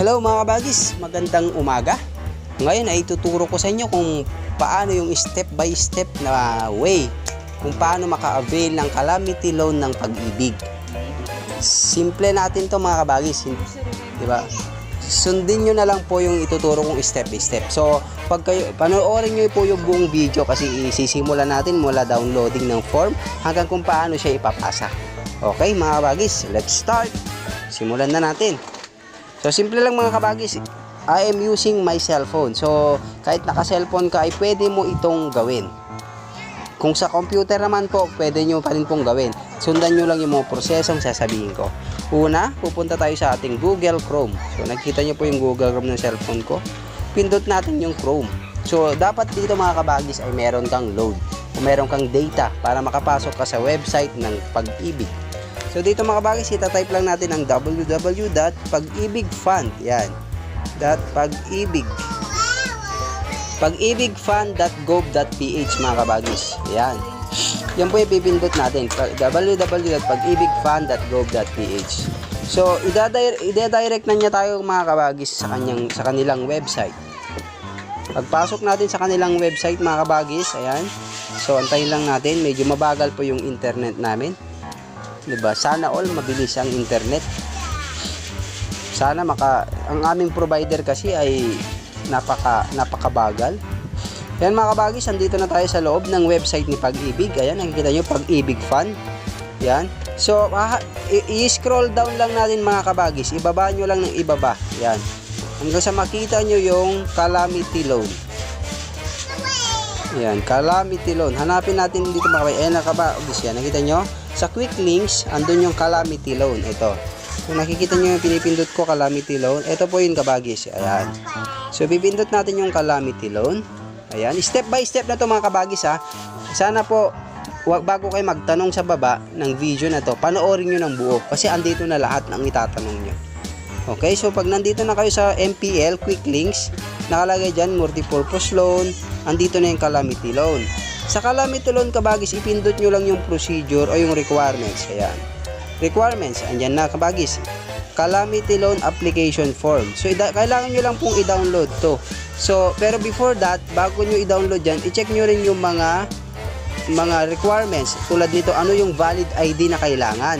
Hello mga kabagis, magandang umaga. Ngayon ay tuturo ko sa inyo kung paano yung step by step na way kung paano maka-avail ng calamity loan ng Pag-ibig. Simple natin to mga kabagis, diba? Sundin nyo na lang po yung ituturo kong step by step. So pag kayo, panoorin nyo po yung buong video kasi isisimulan natin mula downloading ng form hanggang kung paano siya ipapasa. Okay mga kabagis, let's start. Simulan na natin. So simple lang mga kabagis, I am using my cellphone. So kahit naka-cellphone ka ay pwede mo itong gawin. Kung sa computer naman po, pwede nyo pa rin pong gawin. Sundan nyo lang yung mga prosesong sasabihin ko. Una, pupunta tayo sa ating Google Chrome. So nakikita nyo po yung Google Chrome ng cellphone ko. Pindot natin yung Chrome. So dapat dito mga kabagis ay meron kang load o meron kang data para makapasok ka sa website ng Pag-ibig. So dito mga kabagis, itatype lang natin ang www.pagibigfund. Yan. .pagibig. pagibigfund.gov.ph mga kabagis. Yan. Yan po yung pipindot natin. www.pagibigfund.gov.ph. So ida-direct na niya tayo mga kabagis sa kanilang website. Pagpasok natin sa kanilang website mga kabagis, ayan. So antayin lang natin, medyo mabagal po yung internet namin. Diba? Sana all mabilis ang internet. Sana ang aming provider kasi ay napakabagal. Yan mga kabagis, andito na tayo sa loob ng website ni Pag-ibig. Ayan, nakikita nyo Pag-ibig Fund. Yan. So i-scroll down lang natin mga kabagis. Ibaba nyo lang ng ibaba. Yan. Hanggang sa makita nyo yung calamity loan. Yan, calamity loan. Hanapin natin dito mga kabagis. Ayan, nakabagis yan. Nakita nyo? Sa quick links, andun yung calamity loan. Ito. Kung nakikita nyo yung pinipindot ko, calamity loan. Ito po yung kabagis. Ayan. So, pipindot natin yung calamity loan. Ayan. Step by step na to mga kabagis ha. Sana po, bago kayo magtanong sa baba ng video na to, panoorin nyo ng buo. Kasi andito na lahat ng itatanong nyo. Okay. So, pag nandito na kayo sa MPL, quick links, nakalagay dyan, multipurpose loan. Andito na yung calamity loan. Sa calamity loan kabagis, ipindot nyo lang yung procedure o yung requirements. Ayan. Requirements, andyan na kabagis. Calamity loan application form. So, kailangan nyo lang pong i-download to. So, pero before that, bago nyo i-download yan, i-check nyo rin yung mga requirements. Tulad nito, ano yung valid ID na kailangan.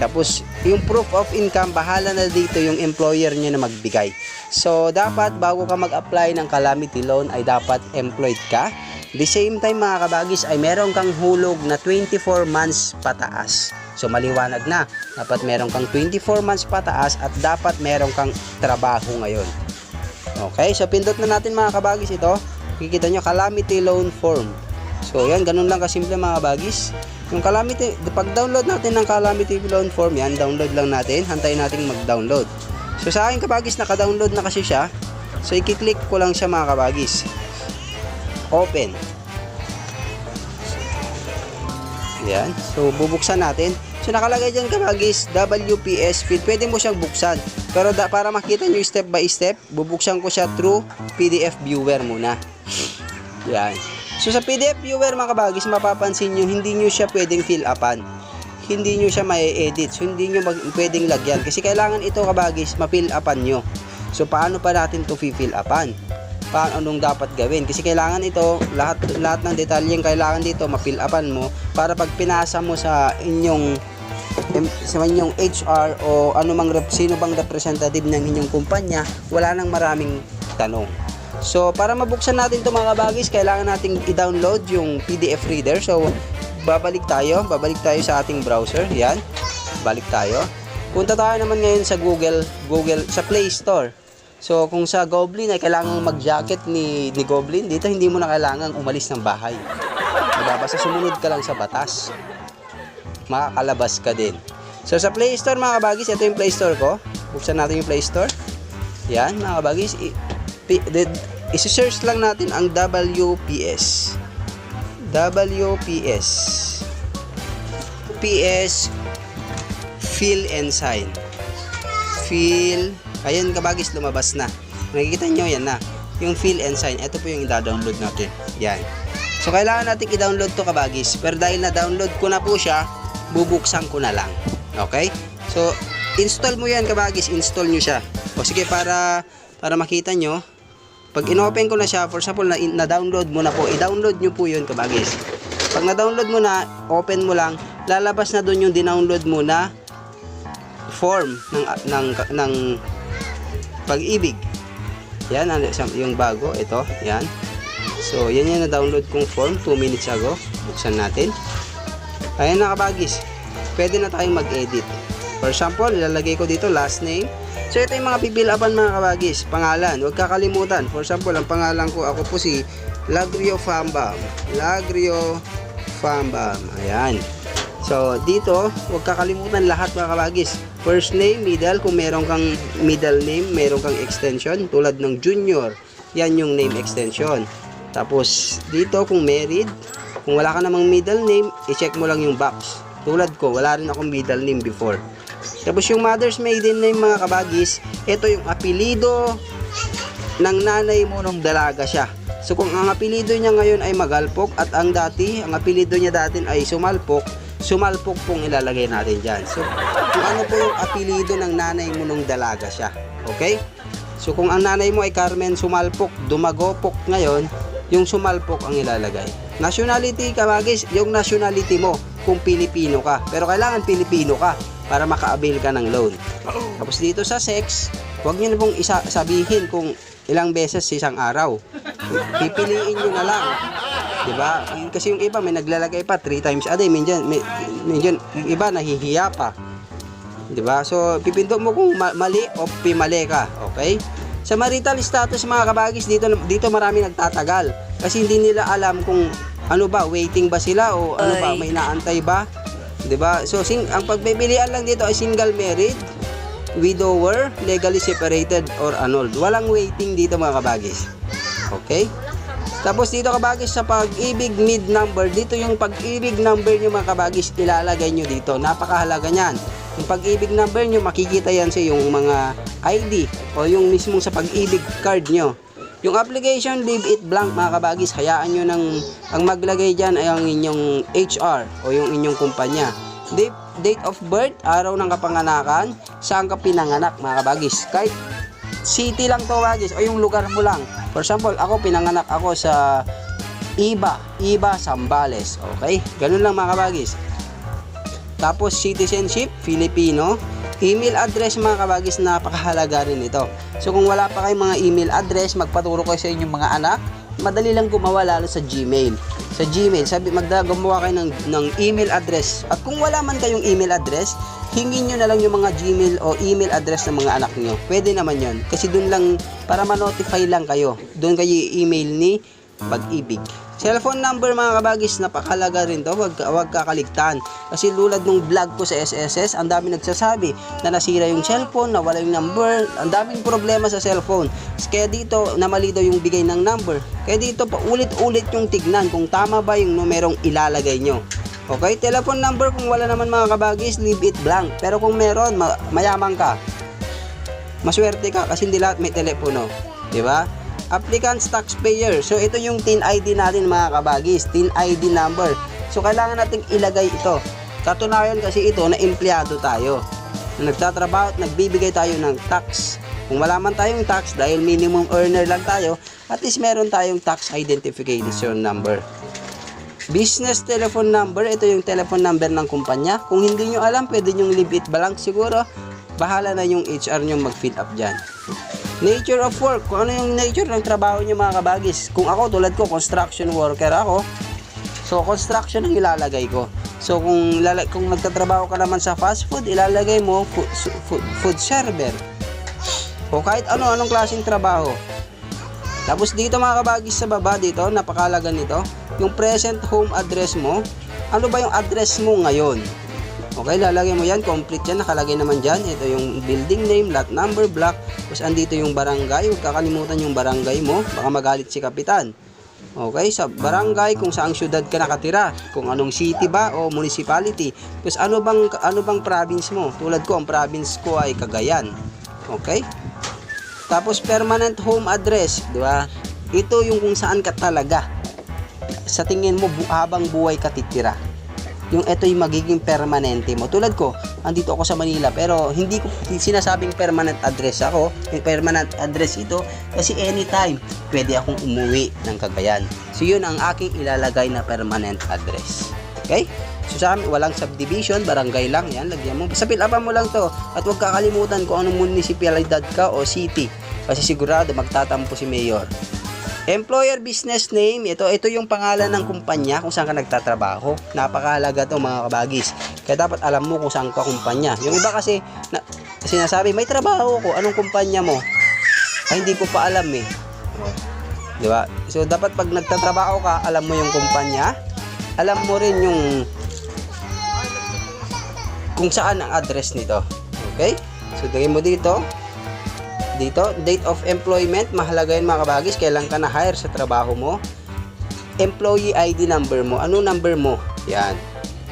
Tapos, yung proof of income, bahala na dito yung employer nyo na magbigay. So, dapat bago ka mag-apply ng calamity loan ay dapat employed ka. The same time mga kabagis ay meron kang hulog na 24 months pataas. So maliwanag na, dapat meron kang 24 months pataas at dapat meron kang trabaho ngayon. Okay, so pindot na natin mga kabagis ito. Kikita nyo, calamity loan form. So yan, ganun lang kasimple mga kabagis. Yung calamity, pag download natin ng calamity loan form yan, download lang natin, hantayin natin mag-download. So sa akin kabagis, naka-download na kasi siya. So i-click ko lang siya mga kabagis. Open. Yan. So, bubuksan natin. So, nakalagay dyan kabagis, WPS feed. Pwede mo siyang buksan. Pero para makita nyo step by step, bubuksan ko siya through PDF viewer muna. Yan. So, sa PDF viewer mga kabagis, mapapansin nyo, hindi nyo siya pwedeng fill upan. Hindi nyo siya mai-edit. So, hindi nyo pwedeng lagyan. Kasi kailangan ito kabagis, ma-fill upan nyo. So, paano pa natin ito fill upan? Paano anong dapat gawin? Kasi kailangan ito, lahat ng detalyeng kailangan dito, ma-fill upan mo para pag pinasa mo sa inyong HR o sino bang representative ng inyong kumpanya, wala nang maraming tanong. So, para mabuksan natin ito mga kabagis, kailangan nating i-download yung PDF reader. So, babalik tayo sa ating browser. Yan. Balik tayo. Punta tayo naman ngayon sa Google sa Play Store. So, kung sa Goblin ay kailangan mag-jacket ni Goblin, dito hindi mo na kailangan umalis ng bahay. Diba? Basta sumunod ka lang sa batas. Makakalabas ka din. So, sa Play Store mga kabagis, ito yung Play Store ko. Buksan natin yung Play Store. Yan mga kabagis. Isi-search lang natin ang WPS. WPS. PS Fill and Sign. Fill. Ayan kabagis, lumabas na. Nakikita nyo, yan na. Yung fill and sign, ito po yung i-download natin. Yan. So, kailangan natin i-download to kabagis. Pero dahil na-download ko na po siya, bubuksan ko na lang. Okay? So, Install mo yan kabagis, install nyo siya. O sige, para makita nyo, pag inopen ko na siya, for example, na-download mo na po, i-download nyo po yun kabagis. Pag na-download mo na, open mo lang, lalabas na doon yung dinownload mo na form ng Pag-ibig. Yan, yung bago, ito, yan. So, yan yung na-download kong form 2 minutes ago. Buksan natin. Ayan na kabagis. Pwede na tayong mag-edit. For example, ilalagay ko dito last name. So, ito yung mga pipilapan mga kabagis. Pangalan, huwag kakalimutan. For example, ang pangalan ko, ako po si Lagrio Fambam. Lagrio Fambam. Ayan. So, dito, huwag kakalimutan lahat mga kabagis. First name, middle, kung meron kang middle name, meron kang extension, tulad ng junior. Yan yung name extension. Tapos, dito, kung married, kung wala ka namang middle name, i-check mo lang yung box. Tulad ko, wala rin akong middle name before. Tapos yung mother's maiden name mga kabagis, ito yung apelido ng nanay mo nung dalaga siya. So kung ang apelido niya ngayon ay Magalpok at ang apelido niya dati ay Sumalpok pong ilalagay natin dyan. So kung ano po yung apelido ng nanay mo nung dalaga siya. Okay? So kung ang nanay mo ay Carmen Sumalpok, Dumagopok ngayon, yung Sumalpok ang ilalagay. Nationality kabagis, yung nationality mo kung Pilipino ka. Pero kailangan Pilipino ka para maka-avail ka ng loan. Tapos dito sa sex, huwag nyo na pong sabihin kung ilang beses sa isang araw. Pipiliin nyo na lang. Diba? Kasi yung iba may naglalagay pa 3 times a day. Medyan yung iba nahihiya pa. Diba? So, pipindot mo kung mali o pimali ka. Okay? Sa marital status mga kabagis, dito marami nagtatagal. Kasi hindi nila alam kung ano ba, waiting ba sila o ano ba, may naantay ba? 'Di ba? So ang pagpipilian lang dito ay single married, widower, legally separated or annulled. Walang waiting dito mga kabagis. Okay? Tapos dito kabagis sa pag-ibig mid number, dito yung pag-ibig number nyo mga kabagis, ilalagay nyo dito. Napakahalaga niyan. Yung pag-ibig number nyo, makikita yan sa yung mga ID o yung mismong sa pag-ibig card nyo. Yung application, leave it blank mga kabagis. Hayaan nyo ang maglagay dyan ay ang inyong HR o yung inyong kumpanya. Date of birth, araw ng kapanganakan, saan ka pinanganak mga kabagis. Kahit city lang to kabagis o yung lugar mo lang. For example, ako pinanganak ako sa Iba, Zambales. Okay? Ganun lang mga kabagis. Tapos citizenship, Filipino. Email address mga kabagis, napakahalaga rin ito. So kung wala pa kayong mga email address, magpaturo kayo sa inyong mga anak. Madali lang gumawa lalo sa Gmail. Sa Gmail, gumawa kayo ng email address. At kung wala man kayong email address, hingin nyo na lang yung mga Gmail o email address ng mga anak nyo. Pwede naman yon. Kasi dun lang, para ma-notify lang kayo. Doon kayo email ni Pag-ibig. Cellphone number mga kabagis, napakalaga rin to. Huwag kakaligtaan. Kasi lulad nung vlog ko sa SSS, ang dami nagsasabi na nasira yung cellphone, nawala yung number, ang daming problema sa cellphone. Kaya dito, namali daw yung bigay ng number. Kaya dito, paulit-ulit yung tignan kung tama ba yung numerong ilalagay nyo. Okay, telephone number kung wala naman mga kabagis, leave it blank. Pero kung meron, mayaman ka. Maswerte ka kasi hindi lahat may telepono. Diba? Applicants, taxpayer. So ito yung TIN ID natin mga kabagis, TIN ID number. So kailangan nating ilagay ito. Katunayan kasi ito na empleyado tayo. Nagtatrabaho at nagbibigay tayo ng tax. Kung wala man tayong tax dahil minimum earner lang tayo, at least meron tayong tax identification number. Business telephone number, ito yung telephone number ng kumpanya. Kung hindi nyo alam, pwede nyo leave it blank siguro. Bahala na yung HR nyo mag-fill up dyan. Nature of work, kung ano yung nature ng trabaho nyo mga kabagis. Kung ako, tulad ko, construction worker ako. So, construction ang ilalagay ko. So, kung nagtatrabaho ka naman sa fast food, ilalagay mo food server. O kahit anong klaseng trabaho. Tapos dito mga kabagis sa baba dito, napakalaga nito. Yung present home address mo, ano ba yung address mo ngayon? Okay, lalagay mo yan, complete yan, nakalagay naman dyan. Ito yung building name, lot number, block. Tapos andito yung barangay, huwag kakalimutan yung barangay mo, baka magalit si kapitan. Okay, sa barangay, kung saang syudad ka nakatira, kung anong city ba o municipality. Tapos ano bang province mo? Tulad ko, ang province ko ay Cagayan. Okay? Tapos permanent home address, di ba? Ito yung kung saan ka talaga. Sa tingin mo habang buhay ka titira. yung ito yung magiging permanente mo. Tulad ko, andito ako sa Manila, pero hindi ko sinasabing permanent address ako. Permanent address ito kasi anytime pwede akong umuwi ng Cagayan. So yun ang aking ilalagay na permanent address. Okay? So sa amin, walang subdivision, barangay lang yan, lagyan mo. Basta fill upan mo lang to at huwag kakalimutan kung anong municipalidad ka o city kasi sigurado magtatampo si Mayor. Employer business name, ito yung pangalan ng kumpanya kung saan ka nagtatrabaho. Napakahalaga to mga kabagis. Kaya dapat alam mo kung saan ka kumpanya. Yung iba kasi sinasabi, may trabaho ko, anong kumpanya mo? Ay, hindi ko pa alam eh. Di ba? So dapat pag nagtatrabaho ka, alam mo yung kumpanya, alam mo rin yung kung saan ang address nito. Okay? So lagay mo dito, date of employment, mahalaga yun mga kabagis, kailan ka na-hire sa trabaho mo. Employee ID number mo, ano number mo? Yan.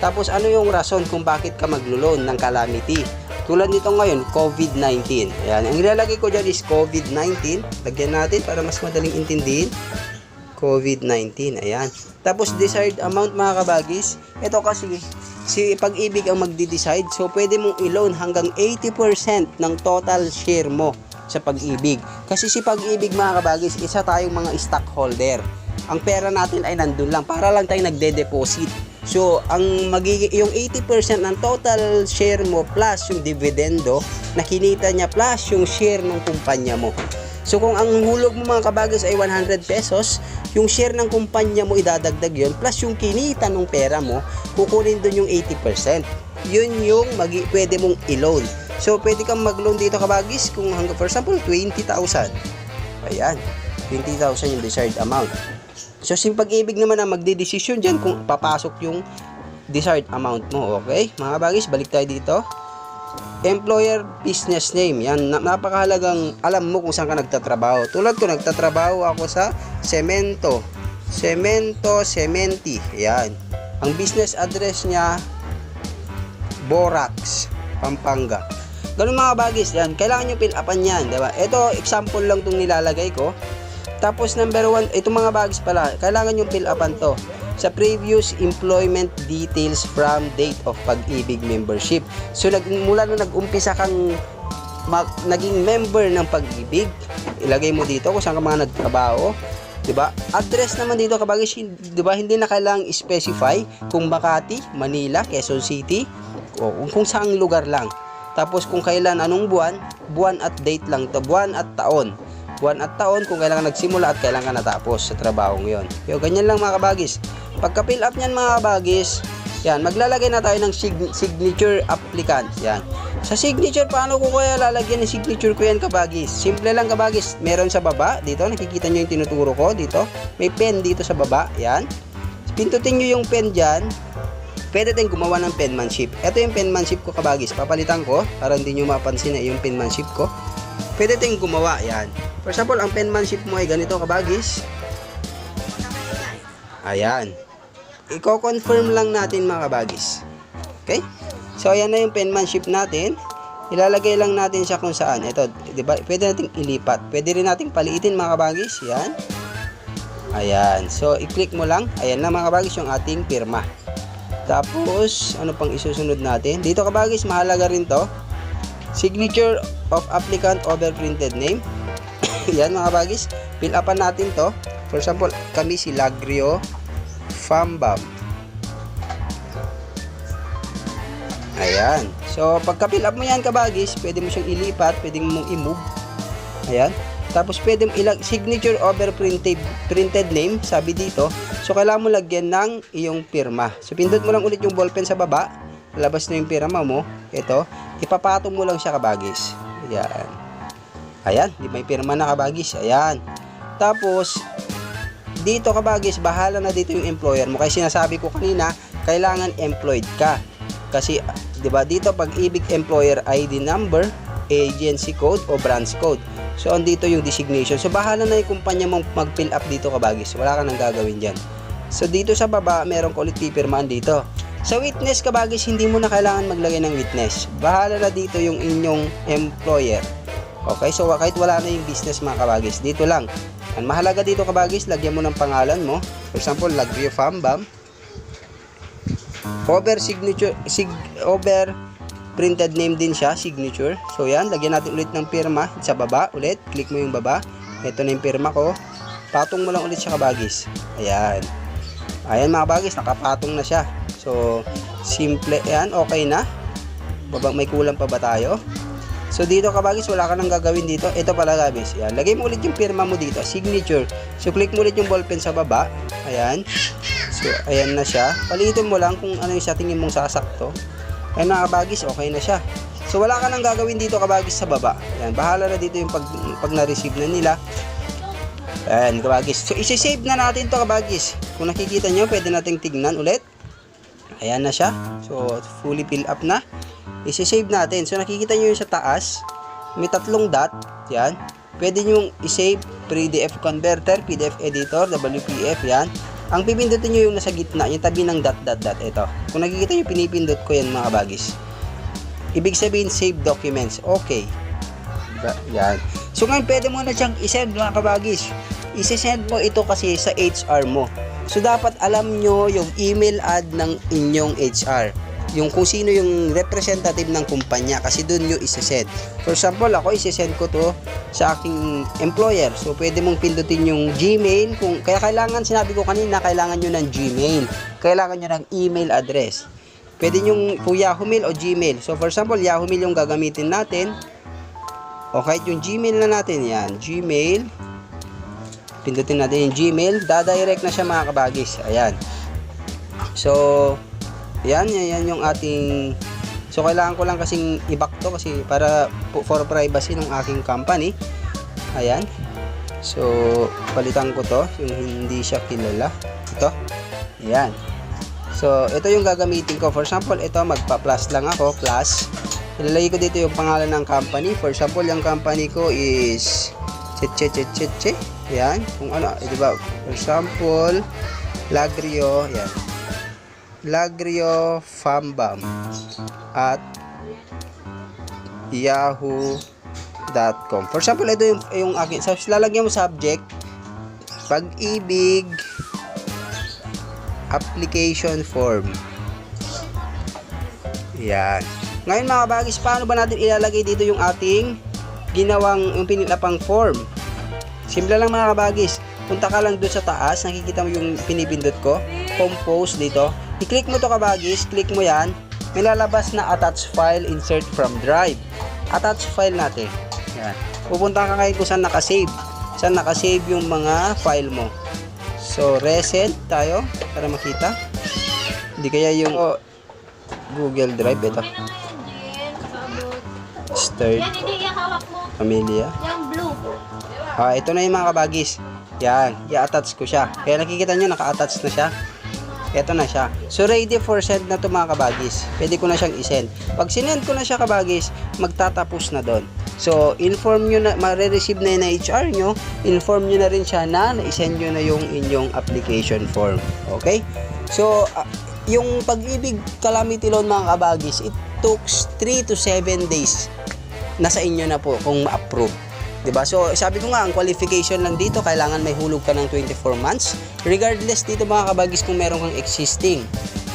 Tapos ano yung rason kung bakit ka maglo-loan ng calamity. Tulad nito ngayon, COVID-19. Yan. Ang ilalagay ko dyan is COVID-19. Lagyan natin para mas madaling intindihin. COVID-19. Ayan. Tapos desired amount mga kabagis. Ito kasi si Pag-ibig ang magdi-decide. So pwede mong i-loan hanggang 80% ng total share mo sa Pag-ibig. Kasi si Pag-ibig mga kabagis, isa tayong mga stockholder. Ang pera natin ay nandun lang para lang tayong nagde-deposit. So ang magiging yung 80% ng total share mo plus yung dividendo na kinita niya plus yung share ng kumpanya mo. So kung ang hulog mo mga kabagis ay 100 pesos, yung share ng kumpanya mo idadagdag yon plus yung kinita ng pera mo, kukunin doon yung 80%. Yun yung pwede mong i-loan. So pwede kang mag-loan dito kabagis kung hanggang for example 20,000. Ayan, 20,000 yung desired amount. So si Pag-ibig naman ang magdedesisyon dyan kung papasok yung desired amount mo. Okay, mga kabagis, balik tayo dito. Employer business name, yan, napakahalagang alam mo kung saan ka nagtatrabaho. Tulad ko, nagtatrabaho ako sa Semento Sementi, yan. Ang business address niya Borax, Pampanga. Ganun mga bagis, yan, kailangan nyo fill upan yan, diba? Ito example lang itong nilalagay ko. Tapos number 1, itong mga bagis pala, kailangan nyo fill upan to sa previous employment details from date of Pag-ibig membership. So mula na nag-umpisa kang naging member ng Pag-ibig, ilagay mo dito kung saan ka mga nagtrabaho, 'di ba? Address naman dito kabagis, 'di ba? Hindi na kailangang specify kung Makati, Manila, Quezon City o kung saang lugar lang. Tapos kung kailan, anong buwan at date lang to, buwan at taon kung kailan ka nagsimula at kailan ka natapos sa trabaho ngayon. Yo, ganyan lang mga kabagis. Pagka fill up niyan mga kabagis, yan, maglalagay na tayo ng signature applicant. Yan. Sa signature, paano ko kaya lalagyan ng signature ko yan kabagis? Simple lang kabagis. Meron sa baba, dito, nakikita nyo yung tinuturo ko, dito. May pen dito sa baba, yan. Pindutin nyo yung pen dyan. Pwede tayong gumawa ng penmanship. Ito yung penmanship ko kabagis. Papalitan ko, para hindi nyo mapansin na yung penmanship ko. Pwede tayong gumawa, yan. For example, ang penmanship mo ay ganito kabagis. Ayan. Iko-confirm lang natin mga kabagis. Okay? So ayan na yung penmanship natin. Ilalagay lang natin siya kung saan. Ito, 'di ba? Pwede nating ilipat. Pwede rin nating paliitin mga kabagis. Yan. Ayan. So i-click mo lang. Ayan na mga kabagis yung ating pirma. Tapos, ano pang isusunod natin? Dito kabagis, mahalaga rin 'to. Signature of applicant over printed name. Yan mga kabagis. Fill upan natin 'to. For example, kami si Lagrio Fambam. Ayan. So, pagka-fill up mo yan kabagis, pwede mo siyang ilipat, pwede mong i-move. Ayan. Tapos, pwede mo signature over printed name, sabi dito. So, kailangan mo lagyan ng iyong pirma. So, pindot mo lang ulit yung ballpen sa baba. Labas na yung pirma mo. Ito. Ipapatong mo lang siya kabagis. Ayan. Ayan. Di may pirma na kabagis. Ayan. Tapos, dito kabagis, bahala na dito yung employer mo. Kasi sinasabi ko kanina, kailangan employed ka. Kasi, di ba, dito Pag-ibig employer ID number, agency code o branch code. So, andito yung designation. So, bahala na yung kumpanya mong mag-fill up dito kabagis. Wala ka nang gagawin dyan. So, dito sa baba, meron ko ulit pipirmahan dito. Sa witness kabagis, hindi mo na kailangan maglagay ng witness. Bahala na dito yung inyong employer. Okay, so kahit wala na yung business mga kabagis, dito lang. Ang mahalaga dito kabagis, lagyan mo ng pangalan mo. For example, Lagrio Fambam. over signature, over printed name din siya, signature. So yan, lagyan natin ulit ng pirma sa baba ulit. Click mo yung baba. Ito na yung pirma ko. Patong mo lang ulit siya kabagis. Ayan. Ayan mga kabagis, nakapatong na siya. So simple yan, okay na. May kulang pa ba tayo? So dito kabagis, wala ka nang gagawin dito. Ito pala kabagis. Ayan, lagay mo ulit yung pirma mo dito, signature. So click mo ulit yung ballpen sa baba. Ayan. So ayan na siya. Palitin mo lang kung ano yung sa tingin mong sasakto. Ayan mga kabagis, okay na siya. So wala ka nang gagawin dito kabagis sa baba. Ayan, bahala na dito yung pag na-receive na nila. Ayan kabagis. So isi-save na natin to kabagis. Kung nakikita nyo, pwede nating tignan ulit. Ayan na siya. So fully fill up na. Isi-save natin. So nakikita nyo yung sa taas, may tatlong dot. Yan. Pwede nyo i-save PDF converter, PDF editor, WPF. Yan. Ang pipindutin nyo yung nasa gitna, yung tabi ng dot. Ito. Kung nakikita nyo, pinipindot ko yan mga kabagis. Ibig sabihin, save documents. Okay. Yan. So ngayon, pwede mo na siyang i-send mga kabagis. I-send mo ito kasi sa HR mo. So dapat alam nyo yung email ad ng inyong HR. Yung kung sino yung representative ng kumpanya, kasi doon nyo isi-send. For example, ako isi-send ko to sa aking employer. So pwede mong pindutin yung Gmail. Kaya kailangan, sinabi ko kanina, kailangan nyo ng Gmail. Kailangan nyo ng email address. Pwede nyo po Yahoo Mail o Gmail. So for example, Yahoo Mail yung gagamitin natin. O kahit yung Gmail na natin, yan, Gmail. Pindutin natin yung Gmail. Dadirect na siya mga kabagis. Ayan. So yan yung ating, so kailangan ko lang kasing i-back to kasi para for privacy ng aking company. Ayan. So palitan ko to, yung hindi siya kilala. Ito. Ayan. So ito yung gagamitin ko. For example, ito magpa-plus lang ako, plus. Ilalagay ko dito yung pangalan ng company. For example, yung company ko is che. Ayan. Kung ano, di ba? For example, Lagrio, ayan. Lagrio Fambam at yahoo.com. For example, ito yung akin. So, lalagyan mo subject, Pag-ibig application form. Yan. Ngayon mga kabagis, paano ba natin ilalagay dito yung ating yung pinilapang form? Simple lang mga kabagis. Punta ka lang doon sa taas, nakikita mo yung pinipindot ko, compose dito. I-click mo to kabagis, click mo yan, may lalabas na attach file, insert from drive. Attach file natin. Yan. Pupunta ka ngayon kung saan nakasave. Saan nakasave yung mga file mo. So, recent tayo para makita. Hindi kaya yung Google Drive ito. Start. Pamilya. Ito na yung mga kabagis. Yan, i-attach ko siya. Kaya nakikita nyo, naka-attach na siya. Ito na siya. So, ready for send na to mga kabagis. Pwede ko na siyang i-send. Pag sinend ko na siya kabagis, magtatapos na doon. So, inform nyo na, ma-receive na yung HR nyo, inform nyo na rin siya na i-send nyo na yung inyong application form. Okay? So, yung Pag-ibig Calamity Loan mga kabagis, it took 3 to 7 days. Nasa inyo na po kung ma-approve. Diba? So, sabi ko nga, ang qualification lang dito, kailangan may hulog ka ng 24 months. Regardless dito mga kabagis kung meron kang existing,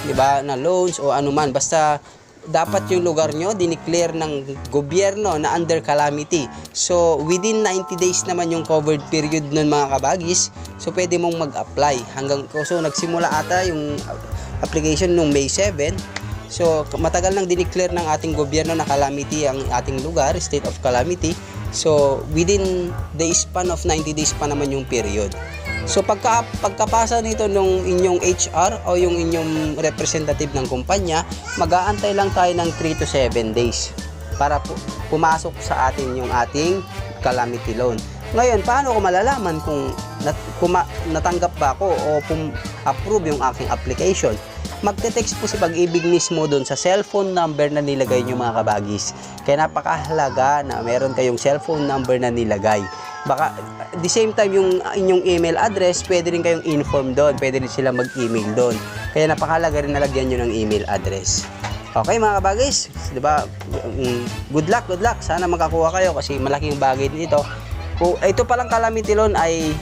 diba, na loans o anuman. Basta, dapat yung lugar nyo, dineclare ng gobyerno na under calamity. So, within 90 days naman yung covered period nun mga kabagis. So, pwede mong mag-apply. So, nagsimula ata yung application nung May 7. So, matagal nang dineclare ng ating gobyerno na calamity ang ating lugar, state of calamity. So, within the span of 90 days pa naman yung period. So, pagkapasa nito nung inyong HR o yung inyong representative ng kumpanya, mag-aantay lang tayo ng 3 to 7 days para pumasok sa atin yung ating calamity loan. Ngayon, paano ko malalaman kung natanggap ba ako o approve yung aking application? Magte-text po si Pag-ibig mismo doon sa cellphone number na nilagay nyo mga kabagis. Kaya napakahalaga na meron kayong cellphone number na nilagay. Baka at the same time yung inyong email address, pwede rin kayong inform doon. Pwede rin sila mag-email doon. Kaya napakahalaga rin nalagyan nyo ng email address. Okay mga kabagis, diba? Good luck. Sana makakuha kayo kasi malaking bagay dito. Ito palang calamity loan ay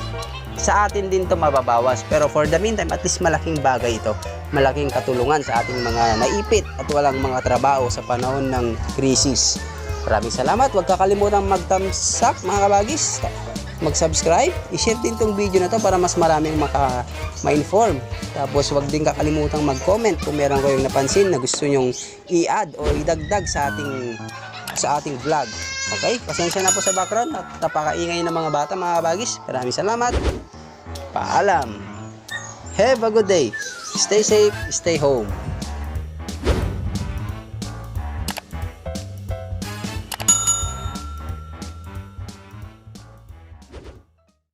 sa atin din to mababawas, pero for the meantime at least malaking bagay ito malaking katulungan sa ating mga naipit at walang mga trabaho sa panahon ng krisis. Maraming salamat. Huwag kakalimutan mag-thumbs up mga kabagis. Mag-subscribe. I-share din tong video na to para mas maraming ma-inform. Tapos huwag din kakalimutan mag-comment kung meron kayong napansin na gusto nyong i-add o idagdag sa ating vlog. Okay? Pasensya na po sa background at napakaingay ng mga bata mga kabagis. Maraming salamat. Paalam. Have a good day. Stay safe, stay home.